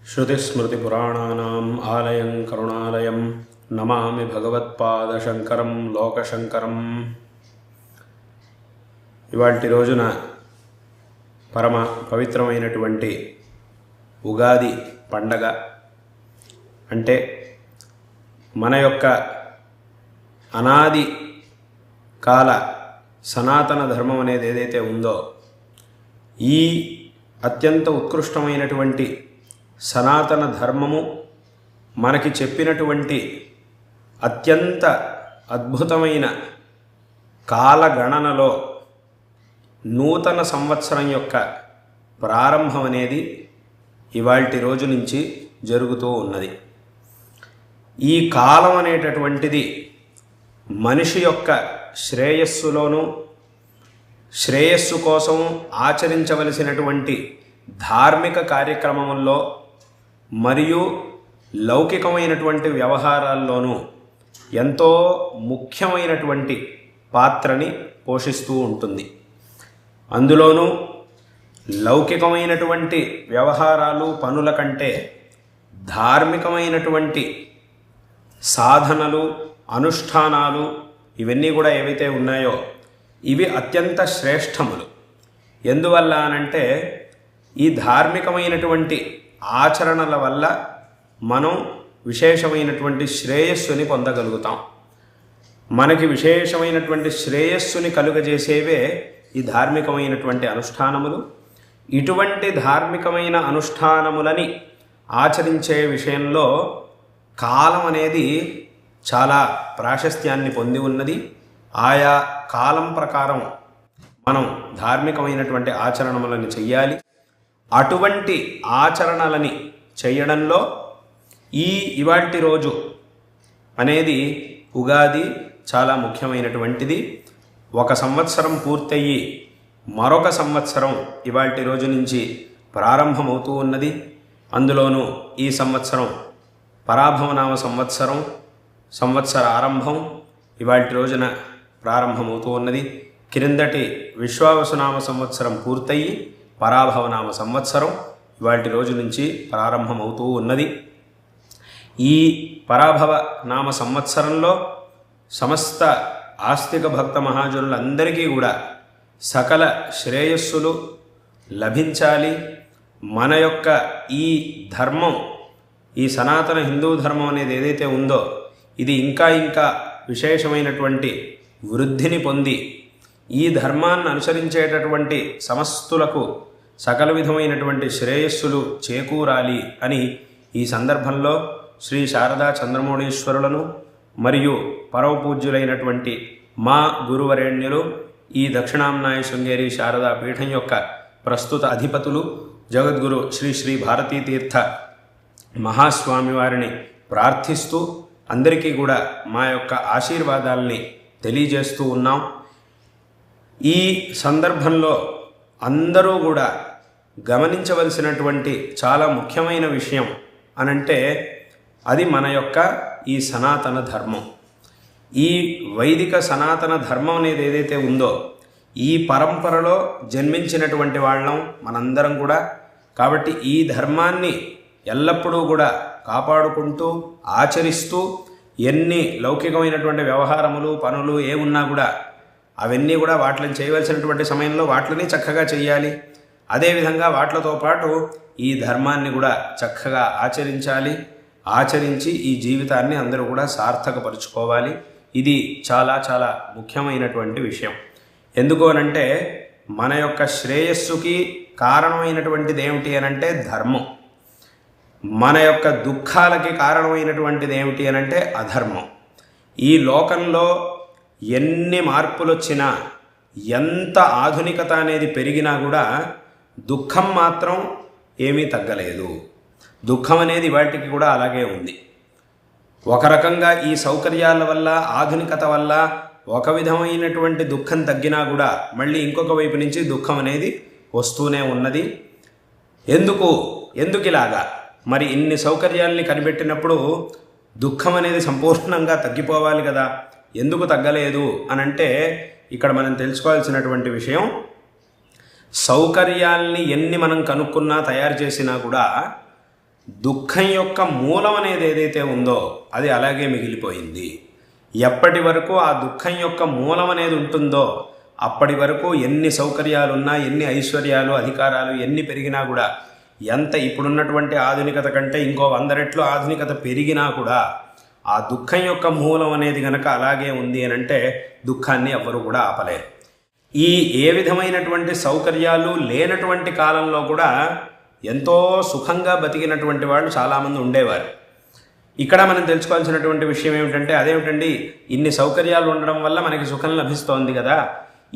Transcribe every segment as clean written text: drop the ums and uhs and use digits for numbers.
श्रुतिस्मृतिपुराणानाम् आलयं करुणालयं नमामि भगवत्पादशंकरं लोकशंकरं। ఇవాల్టి రోజున పరమ పవిత్రమైనటువంటి ఉగాది పండగ అంటే మన యొక్క అనాది కాల సనాతన ధర్మం అనేది ఏదైతే ఉందో ఈ అత్యంత ఉత్కృష్టమైనటువంటి సనాతన ధర్మము మనకి చెప్పినటువంటి అత్యంత అద్భుతమైన కాలగణనలో నూతన సంవత్సరం యొక్క ప్రారంభం అనేది ఇవాల్టి రోజు నుంచి జరుగుతూ ఉన్నది. ఈ కాలం అనేటటువంటిది మనిషి యొక్క శ్రేయస్సులోనూ శ్రేయస్సు కోసం ఆచరించవలసినటువంటి ధార్మిక కార్యక్రమంలో మరియు లౌకికమైనటువంటి వ్యవహారాల్లోనూ ఎంతో ముఖ్యమైనటువంటి పాత్రని పోషిస్తూ ఉంటుంది. అందులోనూ లౌకికమైనటువంటి వ్యవహారాలు పనుల కంటే ధార్మికమైనటువంటి సాధనలు అనుష్ఠానాలు ఇవన్నీ కూడా ఏవైతే ఉన్నాయో ఇవి అత్యంత శ్రేష్టములు. ఎందువల్ల అనంటే ఈ ధార్మికమైనటువంటి ఆచరణల వల్ల మనం విశేషమైనటువంటి శ్రేయస్సుని పొందగలుగుతాం. మనకి విశేషమైనటువంటి శ్రేయస్సుని కలుగజేసేవే ఈ ధార్మికమైనటువంటి అనుష్ఠానములు. ఇటువంటి ధార్మికమైన అనుష్ఠానములని ఆచరించే విషయంలో కాలం అనేది చాలా ప్రాశస్త్యాన్ని పొంది ఉన్నది. ఆయా కాలం ప్రకారం మనం ధార్మికమైనటువంటి ఆచరణలను చెయ్యాలి. అటువంటి ఆచరణలని చేయడంలో ఇవాల్టి రోజు అనేది ఉగాది చాలా ముఖ్యమైనటువంటిది. ఒక సంవత్సరం పూర్తయ్యి మరొక సంవత్సరం ఇవాల్టి రోజు నుంచి ప్రారంభమవుతూ ఉన్నది. అందులోనూ ఈ సంవత్సరం పరాభవనామ సంవత్సరం సంవత్సర ఆరంభం ఇవాల్టి రోజున ప్రారంభమవుతూ ఉన్నది. క్రిందటి విశ్వావసునామ సంవత్సరం పూర్తయి పరాభవనామ సంవత్సరం ఇవాల్టి రోజు నుంచి ప్రారంభమవుతూ ఉన్నది. ఈ పరాభవ నామ సంవత్సరంలో సమస్త ఆస్తిక భక్త మహాజనులందరికీ కూడా సకల శ్రేయస్సులు లభించాలి. మన యొక్క ఈ ధర్మం, ఈ సనాతన హిందూ ధర్మం అనేది ఏదైతే ఉందో ఇది ఇంకా ఇంకా విశేషమైనటువంటి వృద్ధిని పొంది ఈ ధర్మాన్ని అనుసరించేటటువంటి సమస్తులకు సకల విధమైనటువంటి శ్రేయస్సులు చేకూరాలి అని ఈ సందర్భంలో శ్రీ శారదా చంద్రమౌళీశ్వరులను మరియు పరమపూజ్యులైనటువంటి మా గురువరేణ్యులు ఈ దక్షిణాంనాయ శృంగేరి శారదా పీఠం యొక్క ప్రస్తుత అధిపతులు జగద్గురు శ్రీ శ్రీ భారతీ తీర్థ మహాస్వామి వారిని ప్రార్థిస్తూ అందరికీ కూడా మా యొక్క ఆశీర్వాదాలని తెలియజేస్తూ ఉన్నాం. ఈ సందర్భంలో అందరూ కూడా గమనించవలసినటువంటి చాలా ముఖ్యమైన విషయం అనంటే అది మన యొక్క ఈ సనాతన ధర్మం. ఈ వైదిక సనాతన ధర్మం అనేది ఏదైతే ఉందో ఈ పరంపరలో జన్మించినటువంటి వాళ్ళం మనందరం కూడా. కాబట్టి ఈ ధర్మాన్ని ఎల్లప్పుడూ కూడా కాపాడుకుంటూ ఆచరిస్తూ ఎన్ని లౌకికమైనటువంటి వ్యవహారములు పనులు ఏమున్నా కూడా అవన్నీ కూడా వాటిని చేయవలసినటువంటి సమయంలో వాటిని చక్కగా చేయాలి. అదేవిధంగా వాటితో పాటు ఈ ధర్మాన్ని కూడా చక్కగా ఆచరించాలి. ఆచరించి ఈ జీవితాన్ని అందరూ కూడా సార్థకపరుచుకోవాలి. ఇది చాలా చాలా ముఖ్యమైనటువంటి విషయం. ఎందుకు అనంటే మన యొక్క శ్రేయస్సుకి కారణమైనటువంటిది ఏమిటి అనంటే ధర్మం. మన యొక్క దుఃఖాలకి కారణమైనటువంటిది ఏమిటి అనంటే అధర్మం. ఈ లోకంలో ఎన్ని మార్పులు వచ్చినా ఎంత ఆధునికత అనేది పెరిగినా కూడా దుఃఖం మాత్రం ఏమీ తగ్గలేదు. దుఃఖం అనేది వాటికి కూడా అలాగే ఉంది. ఒక రకంగా ఈ సౌకర్యాల వల్ల ఆధునికత వల్ల ఒక విధమైనటువంటి దుఃఖం తగ్గినా కూడా మళ్ళీ ఇంకొక వైపు నుంచి దుఃఖం అనేది వస్తూనే ఉన్నది. ఎందుకు ఇలాగా? మరి ఇన్ని సౌకర్యాల్ని కనిపెట్టినప్పుడు దుఃఖం అనేది సంపూర్ణంగా తగ్గిపోవాలి కదా, ఎందుకు తగ్గలేదు అనంటే ఇక్కడ మనం తెలుసుకోవాల్సినటువంటి విషయం, సౌకర్యాల్ని ఎన్ని మనం కనుక్కున్నా తయారు చేసినా కూడా దుఃఖం యొక్క మూలం అనేది ఏదైతే ఉందో అది అలాగే మిగిలిపోయింది. ఎప్పటి వరకు ఆ దుఃఖం యొక్క మూలం అనేది ఉంటుందో అప్పటి వరకు ఎన్ని సౌకర్యాలున్నా, ఎన్ని ఐశ్వర్యాలు, అధికారాలు ఎన్ని పెరిగినా కూడా, ఎంత ఇప్పుడున్నటువంటి ఆధునికత కంటే ఇంకో 100 రెట్లు ఆధునికత పెరిగినా కూడా ఆ దుఃఖం యొక్క మూలం అనేది గనక అలాగే ఉంది అని అంటే దుఃఖాన్ని ఎవ్వరూ కూడా ఆపలేరు. ఈ ఏ విధమైనటువంటి సౌకర్యాలు లేనటువంటి కాలంలో కూడా ఎంతో సుఖంగా బతికినటువంటి వాళ్ళు చాలామంది ఉండేవారు. ఇక్కడ మనం తెలుసుకోవాల్సినటువంటి విషయం ఏమిటంటే, అదేమిటండి ఇన్ని సౌకర్యాలు ఉండడం వల్ల మనకి సుఖం లభిస్తోంది కదా,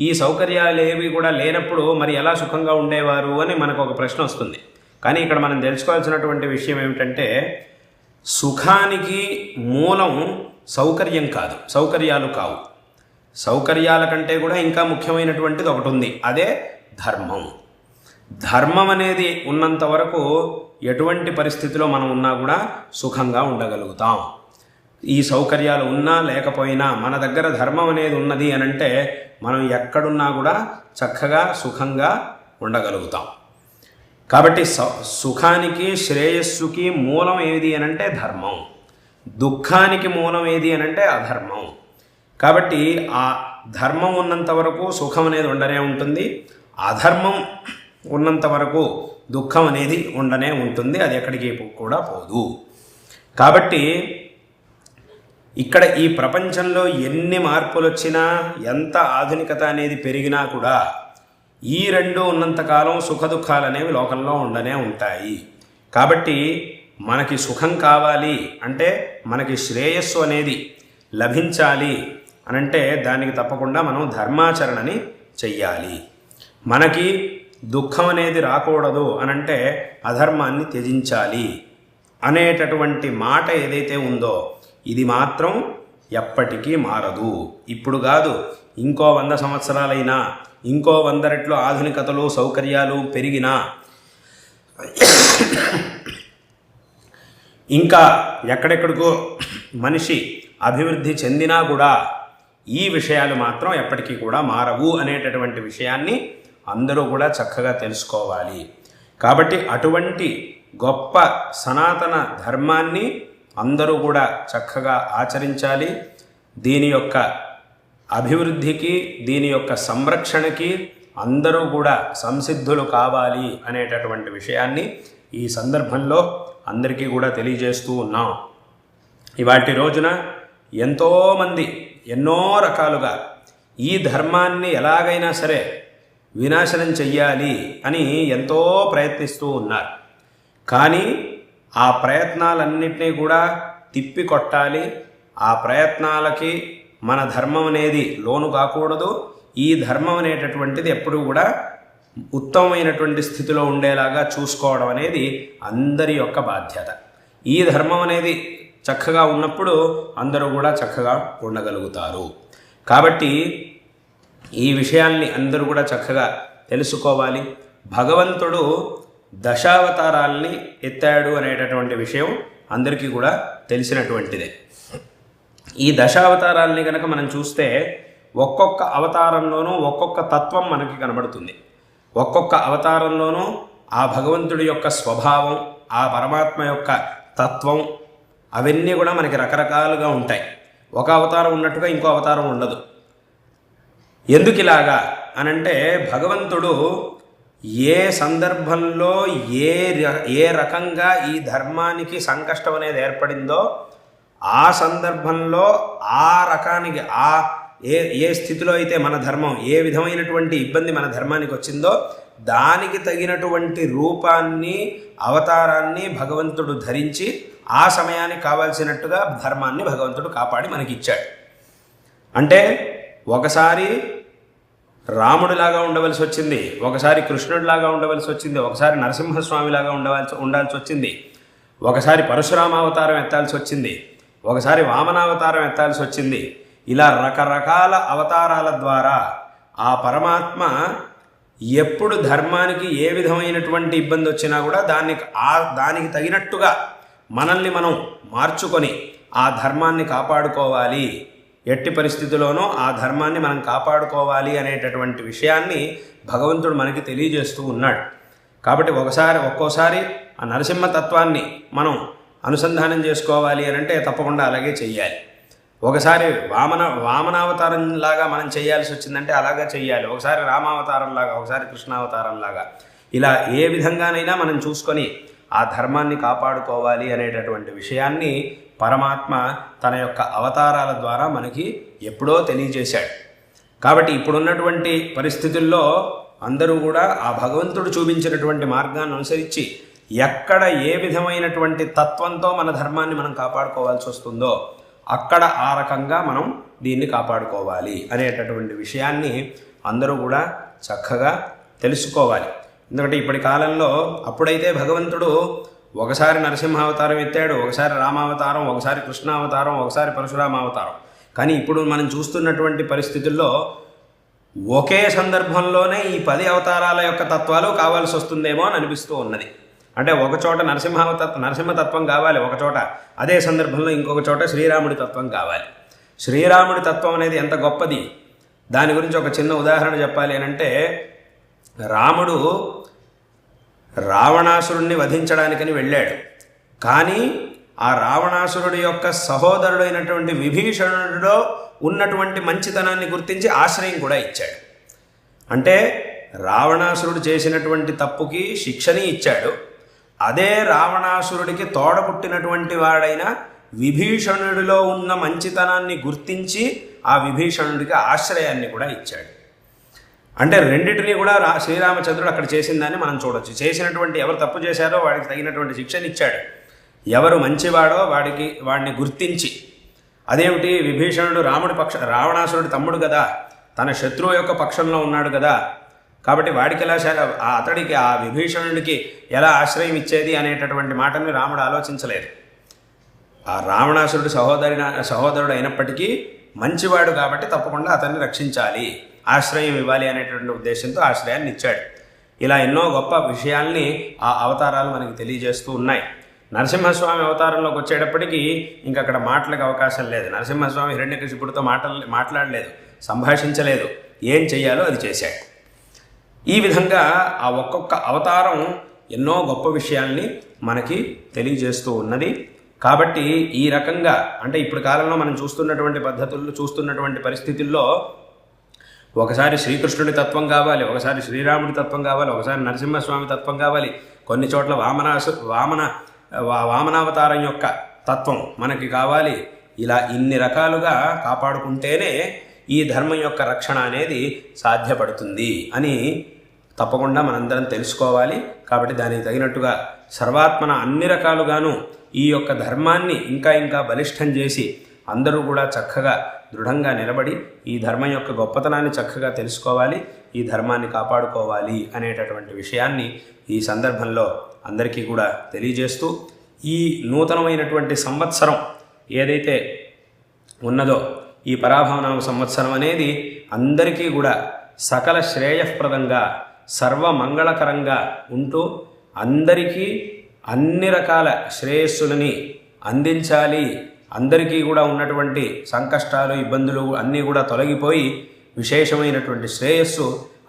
ఈ సౌకర్యాలు ఏవి కూడా లేనప్పుడు మరి ఎలా సుఖంగా ఉండేవారు అని మనకు ఒక ప్రశ్న వస్తుంది. కానీ ఇక్కడ మనం తెలుసుకోవాల్సినటువంటి విషయం ఏమిటంటే, సుఖానికి మూలం సౌకర్యం కాదు, సౌకర్యాలు కావు. సౌకర్యాల కంటే కూడా ఇంకా ముఖ్యమైనటువంటిది ఒకటి ఉంది, అదే ధర్మం. ధర్మం అనేది ఉన్నంత వరకు ఎటువంటి పరిస్థితిలో మనం ఉన్నా కూడా సుఖంగా ఉండగలుగుతాం. ఈ సౌకర్యాలు ఉన్నా లేకపోయినా మన దగ్గర ధర్మం అనేది ఉన్నది అని అంటే మనం ఎక్కడున్నా కూడా చక్కగా సుఖంగా ఉండగలుగుతాం. కాబట్టి సుఖానికి, శ్రేయస్సుకి మూలం ఏది అని అంటే ధర్మం. దుఃఖానికి మూలం ఏది అని అంటే అధర్మం. కాబట్టి ఆ ధర్మం ఉన్నంత వరకు సుఖం అనేది ఉండనే ఉంటుంది, అధర్మం ఉన్నంత వరకు దుఃఖం అనేది ఉండనే ఉంటుంది, అది ఎక్కడికి కూడా పోదు. కాబట్టి ఇక్కడ ఈ ప్రపంచంలో ఎన్ని మార్పులు వచ్చినా, ఎంత ఆధునికత అనేది పెరిగినా కూడా ఈ రెండు ఉన్నంతకాలం సుఖ దుఃఖాలు అనేవి లోకంలో ఉండనే ఉంటాయి. కాబట్టి మనకి సుఖం కావాలి అంటే, మనకి శ్రేయస్సు అనేది లభించాలి అనంటే దానికి తప్పకుండా మనం ధర్మాచరణని చెయ్యాలి. మనకి దుఃఖం అనేది రాకూడదు అనంటే అధర్మాన్ని త్యజించాలి అనేటటువంటి మాట ఏదైతే ఉందో ఇది మాత్రం ఎప్పటికీ మారదు. ఇప్పుడు కాదు, ఇంకో 100 సంవత్సరాలైనా, ఇంకో 100 రెట్లు ఆధునికతలు, సౌకర్యాలు పెరిగినా, ఇంకా ఎక్కడెక్కడికో మనిషి అభివృద్ధి చెందినా కూడా ఈ విషయాలు మాత్రం ఎప్పటికీ కూడా మారవు అనేటటువంటి విషయాన్ని అందరూ కూడా చక్కగా తెలుసుకోవాలి. కాబట్టి అటువంటి గొప్ప సనాతన ధర్మాన్ని అందరూ కూడా చక్కగా ఆచరించాలి. దీని యొక్క అభివృద్ధికి, దీని యొక్క సంరక్షణకి అందరూ కూడా సంసిద్ధులు కావాలి అనేటటువంటి విషయాన్ని ఈ సందర్భంలో అందరికీ కూడా తెలియజేస్తూ ఉన్నాం. ఇవాటి రోజున ఎంతోమంది ఎన్నో రకాలుగా ఈ ధర్మాన్ని ఎలాగైనా సరే వినాశనం చెయ్యాలి అని ఎంతో ప్రయత్నిస్తూ ఉన్నారు. కానీ ఆ ప్రయత్నాలన్నింటినీ కూడా తిప్పికొట్టాలి. ఆ ప్రయత్నాలకి మన ధర్మం అనేది లోను కాకూడదు. ఈ ధర్మం అనేటటువంటిది ఎప్పుడూ కూడా ఉత్తమమైనటువంటి స్థితిలో ఉండేలాగా చూసుకోవడం అనేది అందరి యొక్క బాధ్యత. ఈ ధర్మం అనేది చక్కగా ఉన్నప్పుడు అందరూ కూడా చక్కగా ఉండగలుగుతారు. కాబట్టి ఈ విషయాల్ని అందరూ కూడా చక్కగా తెలుసుకోవాలి. భగవంతుడు దశావతారాల్ని ఎత్తాడు అనేటటువంటి విషయం అందరికీ కూడా తెలిసినటువంటిదే. ఈ దశావతారాల్ని కనుక మనం చూస్తే ఒక్కొక్క అవతారంలోనూ ఒక్కొక్క తత్వం మనకి కనబడుతుంది. ఒక్కొక్క అవతారంలోనూ ఆ భగవంతుడి యొక్క స్వభావం, ఆ పరమాత్మ యొక్క తత్వం అవన్నీ కూడా మనకి రకరకాలుగా ఉంటాయి. ఒక అవతారం ఉన్నట్టుగా ఇంకో అవతారం ఉండదు. ఎందుకు ఇలాగా అనంటే, భగవంతుడు ఏ సందర్భంలో ఏ రకంగా ఈ ధర్మానికి సంకష్టం అనేది ఏర్పడిందో ఆ సందర్భంలో ఆ రకానికి ఏ స్థితిలో అయితే మన ధర్మం, ఏ విధమైనటువంటి ఇబ్బంది మన ధర్మానికి వచ్చిందో దానికి తగినటువంటి రూపాన్ని, అవతారాన్ని భగవంతుడు ధరించి ఆ సమయానికి కావాల్సినట్టుగా ధర్మాన్ని భగవంతుడు కాపాడి మనకి ఇచ్చాడు. అంటే ఒకసారి రాముడిలాగా ఉండవలసి వచ్చింది, ఒకసారి కృష్ణుడిలాగా ఉండవలసి వచ్చింది, ఒకసారి నరసింహస్వామిలాగా ఉండాల్సి వచ్చింది, ఒకసారి పరశురామావతారం ఎత్తాల్సి వచ్చింది, ఒకసారి వామనావతారం ఎత్తాల్సి వచ్చింది. ఇలా రకరకాల అవతారాల ద్వారా ఆ పరమాత్మ ఎప్పుడు ధర్మానికి ఏ విధమైనటువంటి ఇబ్బంది వచ్చినా కూడా దానికి తగినట్టుగా మనల్ని మనం మార్చుకొని ఆ ధర్మాన్ని కాపాడుకోవాలి, ఎట్టి పరిస్థితుల్లోనూ ఆ ధర్మాన్ని మనం కాపాడుకోవాలి అనేటటువంటి విషయాన్ని భగవంతుడు మనకి తెలియజేస్తూ ఉన్నాడు. కాబట్టి ఒక్కోసారి ఆ నరసింహతత్వాన్ని మనం అనుసంధానం చేసుకోవాలి అని అంటే తప్పకుండా అలాగే చెయ్యాలి. ఒకసారి వామనావతారంలాగా మనం చేయాల్సి వచ్చిందంటే అలాగా చెయ్యాలి. ఒకసారి రామావతారంలాగా, ఒకసారి కృష్ణావతారంలాగా, ఇలా ఏ విధంగానైనా మనం చూసుకొని ఆ ధర్మాన్ని కాపాడుకోవాలి అనేటటువంటి విషయాన్ని పరమాత్మ తన యొక్క అవతారాల ద్వారా మనకి ఎప్పుడో తెలియజేశాడు. కాబట్టి ఇప్పుడున్నటువంటి పరిస్థితుల్లో అందరూ కూడా ఆ భగవంతుడు చూపించినటువంటి మార్గాన్ని అనుసరించి ఎక్కడ ఏ విధమైనటువంటి తత్వంతో మన ధర్మాన్ని మనం కాపాడుకోవాల్సి వస్తుందో అక్కడ ఆ రకంగా మనం దీన్ని కాపాడుకోవాలి అనేటటువంటి విషయాన్ని అందరూ కూడా చక్కగా తెలుసుకోవాలి. ఎందుకంటే ఇప్పటి కాలంలో అప్పుడైతే భగవంతుడు ఒకసారి నరసింహావతారం ఎత్తాడు, ఒకసారి రామావతారం, ఒకసారి కృష్ణావతారం, ఒకసారి పరశురామావతారం. కానీ ఇప్పుడు మనం చూస్తున్నటువంటి పరిస్థితుల్లో ఒకే సందర్భంలోనే ఈ 10 అవతారాల యొక్క తత్వాలు కావాల్సి వస్తుందేమో అని అనిపిస్తూ ఉన్నది. అంటే ఒక చోట నరసింహతత్వం కావాలి, ఒక చోట అదే సందర్భంలో ఇంకొక చోట శ్రీరాముడి తత్వం కావాలి. శ్రీరాముడి తత్వం అనేది ఎంత గొప్పది, దాని గురించి ఒక చిన్న ఉదాహరణ చెప్పాలి అని అంటే, రాముడు రావణాసురుణ్ణి వధించడానికని వెళ్ళాడు. కానీ ఆ రావణాసురుడి యొక్క సహోదరుడైనటువంటి విభీషణుడిలో ఉన్నటువంటి మంచితనాన్ని గుర్తించి ఆశ్రయం కూడా ఇచ్చాడు. అంటే రావణాసురుడు చేసినటువంటి తప్పుకి శిక్షని ఇచ్చాడు. అదే రావణాసురుడికి తోడపుట్టినటువంటి వాడైన విభీషణుడిలో ఉన్న మంచితనాన్ని గుర్తించి ఆ విభీషణుడికి ఆశ్రయాన్ని కూడా ఇచ్చాడు. అంటే రెండింటినీ కూడా శ్రీరామచంద్రుడు అక్కడ చేసిందని మనం చూడొచ్చు. చేసినటువంటి ఎవరు తప్పు చేశారో వాడికి తగినటువంటి శిక్షని ఇచ్చాడు, ఎవరు మంచివాడో వాడిని గుర్తించి. అదేమిటి, విభీషణుడు రావణాసురుడి తమ్ముడు కదా, తన శత్రువు యొక్క పక్షంలో ఉన్నాడు కదా, కాబట్టి వాడికి ఎలా అతడికి ఆ విభీషణుడికి ఎలా ఆశ్రయం ఇచ్చేది అనేటటువంటి మాటని రాముడు ఆలోచించలేదు. ఆ రావణాసురుడు సహోదరుడు అయినప్పటికీ మంచివాడు కాబట్టి తప్పకుండా అతన్ని రక్షించాలి, ఆశ్రయం ఇవ్వాలి అనేటువంటి ఉద్దేశంతో ఆశ్రయాన్ని ఇచ్చాడు. ఇలా ఎన్నో గొప్ప విషయాల్ని ఆ అవతారాలు మనకి తెలియజేస్తూ ఉన్నాయి. నరసింహస్వామి అవతారంలోకి వచ్చేటప్పటికీ ఇంకక్కడ మాటలకు అవకాశం లేదు. నరసింహస్వామి హిరణ్యకశిపుడితో మాట్లాడలేదు, సంభాషించలేదు, ఏం చెయ్యాలో అది చేశాడు. ఈ విధంగా ఆ ఒక్కొక్క అవతారం ఎన్నో గొప్ప విషయాల్ని మనకి తెలియజేస్తూ ఉన్నది. కాబట్టి ఈ రకంగా అంటే ఇప్పుడు కాలంలో మనం చూస్తున్నటువంటి పరిస్థితుల్లో ఒకసారి శ్రీకృష్ణుడి తత్వం కావాలి, ఒకసారి శ్రీరాముడి తత్వం కావాలి, ఒకసారి నరసింహస్వామి తత్వం కావాలి, కొన్ని చోట్ల వామనావతారం యొక్క తత్వం మనకి కావాలి. ఇలా ఇన్ని రకాలుగా కాపాడుకుంటేనే ఈ ధర్మం యొక్క రక్షణ అనేది సాధ్యపడుతుంది అని తప్పకుండా మనందరం తెలుసుకోవాలి. కాబట్టి దానికి తగినట్టుగా సర్వాత్మన అన్ని రకాలుగాను ఈ యొక్క ధర్మాన్ని ఇంకా బలిష్టం చేసి అందరూ కూడా చక్కగా దృఢంగా నిలబడి ఈ ధర్మం యొక్క గొప్పతనాన్ని చక్కగా తెలుసుకోవాలి, ఈ ధర్మాన్ని కాపాడుకోవాలి అనేటటువంటి విషయాన్ని ఈ సందర్భంలో అందరికీ కూడా తెలియజేస్తూ, ఈ నూతనమైనటువంటి సంవత్సరం ఏదైతే ఉన్నదో ఈ పరాభవనామ సంవత్సరం అనేది అందరికీ కూడా సకల శ్రేయఃప్రదంగా సర్వమంగళకరంగా ఉంటూ అందరికీ అన్ని రకాల శ్రేయస్సులని అందించాలి. అందరికీ కూడా ఉన్నటువంటి సంకష్టాలు, ఇబ్బందులు అన్నీ కూడా తొలగిపోయి విశేషమైనటువంటి శ్రేయస్సు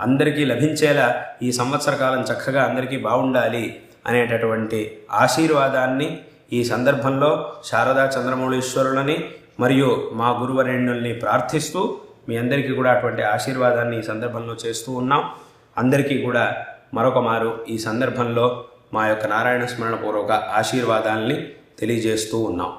అందరికీ లభించేలా ఈ సంవత్సర కాలం చక్కగా అందరికీ బాగుండాలి అనేటటువంటి ఆశీర్వాదాన్ని ఈ సందర్భంలో శారదా చంద్రమౌళీశ్వరులని మరియు మా గురువరేణ్యుల్ని ప్రార్థిస్తూ మీ అందరికీ కూడా అటువంటి ఆశీర్వాదాన్ని ఈ సందర్భంలో చేస్తూ ఉన్నాం. అందరికీ కూడా మరొక మారు ఈ సందర్భంలో మా యొక్క నారాయణ స్మరణ పూర్వక ఆశీర్వాదాల్ని తెలియజేస్తూ ఉన్నాం.